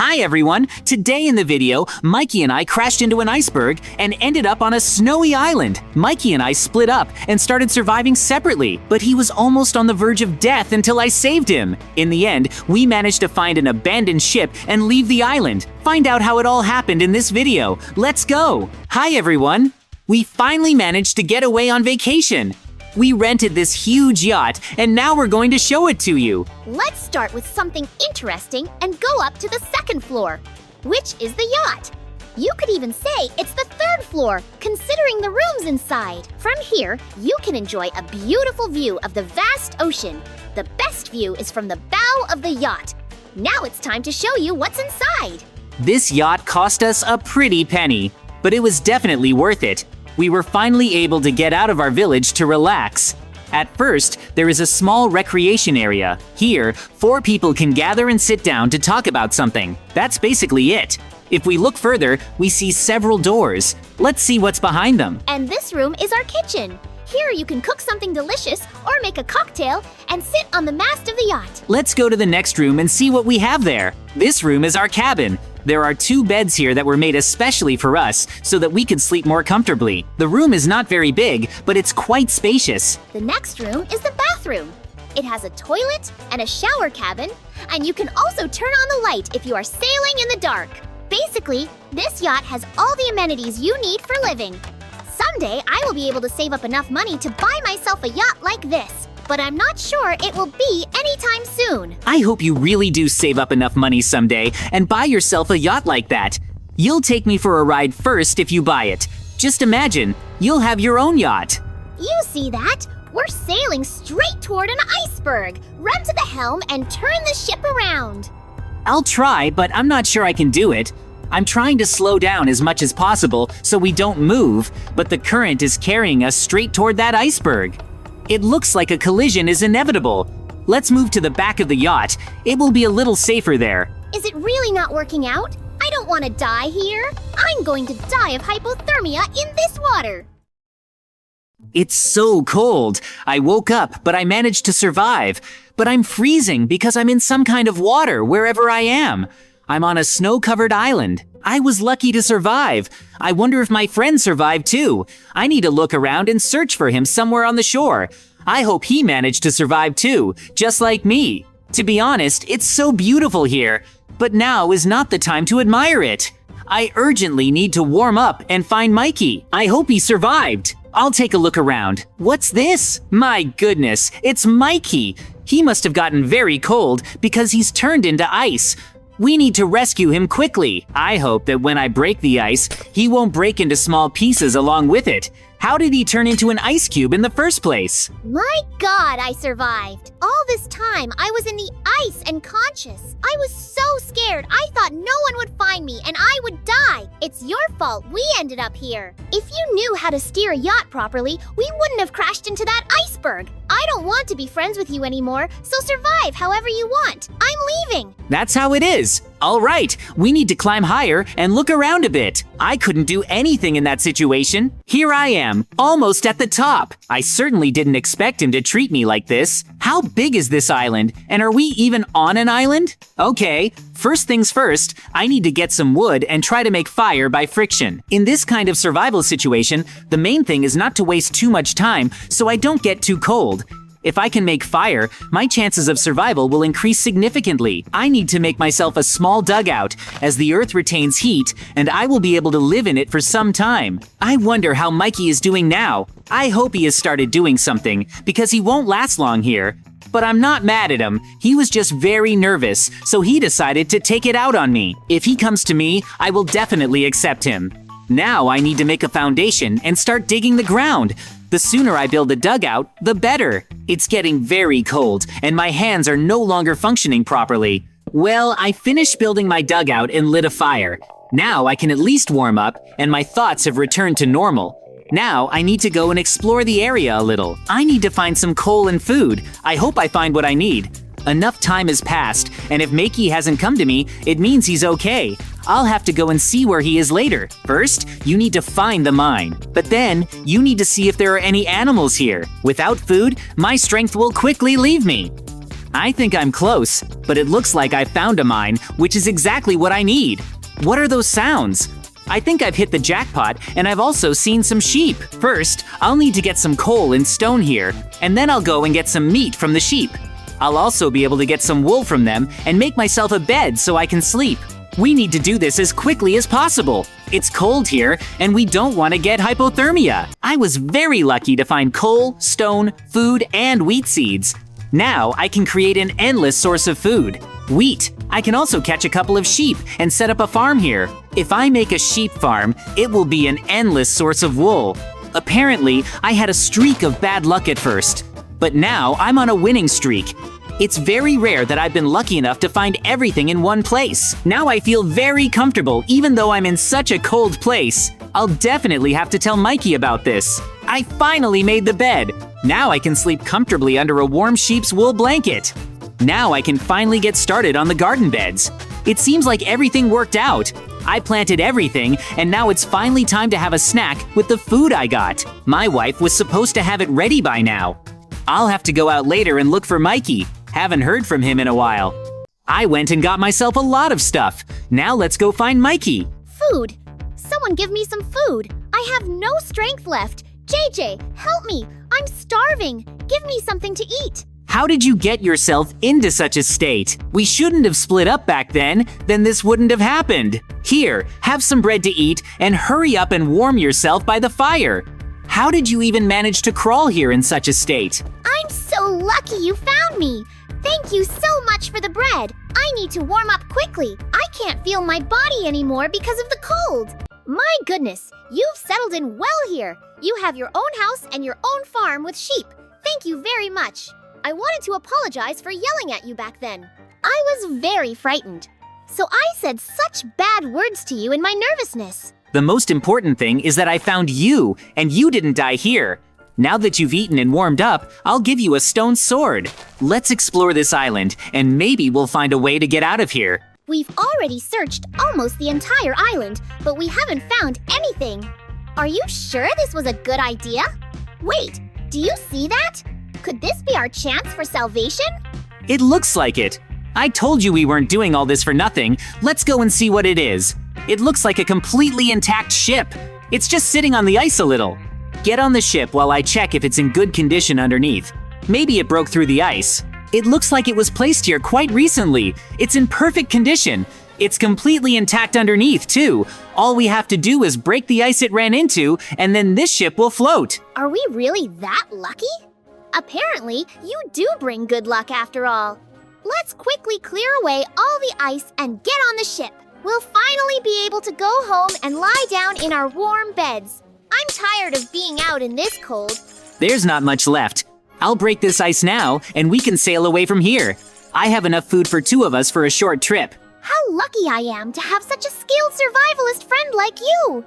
Hi everyone! Today in the video, Mikey and I crashed into an iceberg and ended up on a snowy island. Mikey and I split up and started surviving separately, but he was almost on the verge of death until I saved him. In the end, we managed to find an abandoned ship and leave the island. Find out how it all happened in this video. Let's go! Hi everyone! We finally managed to get away on vacation. We rented this huge yacht, and now we're going to show it to you. Let's start with something interesting and go up to the second floor, which is the yacht. You could even say it's the third floor, considering the rooms inside. From here, you can enjoy a beautiful view of the vast ocean. The best view is from the bow of the yacht. Now it's time to show you what's inside. This yacht cost us a pretty penny, but it was definitely worth it. We were finally able to get out of our village to relax. At first, there is a small recreation area. Here, 4 people can gather and sit down to talk about something. That's basically it. If we look further, we see several doors. Let's see what's behind them. And this room is our kitchen. Here you can cook something delicious or make a cocktail and sit on the mast of the yacht. Let's go to the next room and see what we have there. This room is our cabin. There are 2 beds here that were made especially for us so that we could sleep more comfortably. The room is not very big, but it's quite spacious. The next room is the bathroom. It has a toilet and a shower cabin, and you can also turn on the light if you are sailing in the dark. Basically, this yacht has all the amenities you need for living. Someday, I will be able to save up enough money to buy myself a yacht like this, but I'm not sure it will be anytime soon. I hope you really do save up enough money someday and buy yourself a yacht like that. You'll take me for a ride first if you buy it. Just imagine, you'll have your own yacht. You see that? We're sailing straight toward an iceberg. Run to the helm and turn the ship around. I'll try, but I'm not sure I can do it. I'm trying to slow down as much as possible so we don't move, but the current is carrying us straight toward that iceberg. It looks like a collision is inevitable. Let's move to the back of the yacht. It will be a little safer there. Is it really not working out? I don't want to die here. I'm going to die of hypothermia in this water. It's so cold. I woke up, but I managed to survive. But I'm freezing because I'm in some kind of water wherever I am. I'm on a snow-covered island. I was lucky to survive. I wonder if my friend survived too. I need to look around and search for him somewhere on the shore. I hope he managed to survive too, just like me. To be honest, it's so beautiful here, but now is not the time to admire it. I urgently need to warm up and find Mikey. I hope he survived. I'll take a look around. What's this? My goodness, it's Mikey. He must have gotten very cold because he's turned into ice. We need to rescue him quickly. I hope that when I break the ice, he won't break into small pieces along with it. How did he turn into an ice cube in the first place? My God, I survived. All this time, I was in the ice and conscious. I was so scared, I thought no one would find me and I would die. It's your fault we ended up here. If you knew how to steer a yacht properly, we wouldn't have crashed into that iceberg. I don't want to be friends with you anymore, so survive however you want. I'm leaving. That's how it is. All right, we need to climb higher and look around a bit. I couldn't do anything in that situation. Here I am, almost at the top. I certainly didn't expect him to treat me like this. How big is this island? And are we even on an island? Okay, first things first, I need to get some wood and try to make fire by friction. In this kind of survival situation, the main thing is not to waste too much time so I don't get too cold. If I can make fire, my chances of survival will increase significantly. I need to make myself a small dugout, as the earth retains heat, and I will be able to live in it for some time. I wonder how Mikey is doing now. I hope he has started doing something, because he won't last long here. But I'm not mad at him. He was just very nervous, so he decided to take it out on me. If he comes to me, I will definitely accept him. Now I need to make a foundation and start digging the ground. The sooner I build a dugout, the better. It's getting very cold, and my hands are no longer functioning properly. Well, I finished building my dugout and lit a fire. Now I can at least warm up, and my thoughts have returned to normal. Now I need to go and explore the area a little. I need to find some coal and food. I hope I find what I need. Enough time has passed, and if Mikey hasn't come to me, it means he's okay. I'll have to go and see where he is later. First, you need to find the mine. But then, you need to see if there are any animals here. Without food, my strength will quickly leave me. I think I'm close, but it looks like I found a mine, which is exactly what I need. What are those sounds? I think I've hit the jackpot, and I've also seen some sheep. First, I'll need to get some coal and stone here, and then I'll go and get some meat from the sheep. I'll also be able to get some wool from them and make myself a bed so I can sleep. We need to do this as quickly as possible. It's cold here, and we don't want to get hypothermia. I was very lucky to find coal, stone, food, and wheat seeds. Now I can create an endless source of food. Wheat. I can also catch a couple of sheep and set up a farm here. If I make a sheep farm, it will be an endless source of wool. Apparently, I had a streak of bad luck at first, but now I'm on a winning streak. It's very rare that I've been lucky enough to find everything in one place. Now I feel very comfortable even though I'm in such a cold place. I'll definitely have to tell Mikey about this. I finally made the bed. Now I can sleep comfortably under a warm sheep's wool blanket. Now I can finally get started on the garden beds. It seems like everything worked out. I planted everything, and now it's finally time to have a snack with the food I got. My wife was supposed to have it ready by now. I'll have to go out later and look for Mikey. Haven't heard from him in a while. I went and got myself a lot of stuff. Now let's go find Mikey. Food. Someone give me some food. I have no strength left. JJ, help me. I'm starving. Give me something to eat. How did you get yourself into such a state? We shouldn't have split up back then this wouldn't have happened. Here, have some bread to eat and hurry up and warm yourself by the fire. How did you even manage to crawl here in such a state? I'm so lucky you found me. Thank you so much for the bread. I need to warm up quickly. I can't feel my body anymore because of the cold. My goodness, you've settled in well here. You have your own house and your own farm with sheep. Thank you very much. I wanted to apologize for yelling at you back then. I was very frightened. So I said such bad words to you in my nervousness. The most important thing is that I found you, and you didn't die here. Now that you've eaten and warmed up, I'll give you a stone sword. Let's explore this island, and maybe we'll find a way to get out of here. We've already searched almost the entire island, but we haven't found anything. Are you sure this was a good idea? Wait, do you see that? Could this be our chance for salvation? It looks like it. I told you we weren't doing all this for nothing. Let's go and see what it is. It looks like a completely intact ship. It's just sitting on the ice a little. Get on the ship while I check if it's in good condition underneath. Maybe it broke through the ice. It looks like it was placed here quite recently. It's in perfect condition. It's completely intact underneath, too. All we have to do is break the ice it ran into, and then this ship will float. Are we really that lucky? Apparently, you do bring good luck after all. Let's quickly clear away all the ice and get on the ship. We'll finally be able to go home and lie down in our warm beds. I'm tired of being out in this cold. There's not much left. I'll break this ice now, and we can sail away from here. I have enough food for 2 of us for a short trip. How lucky I am to have such a skilled survivalist friend like you!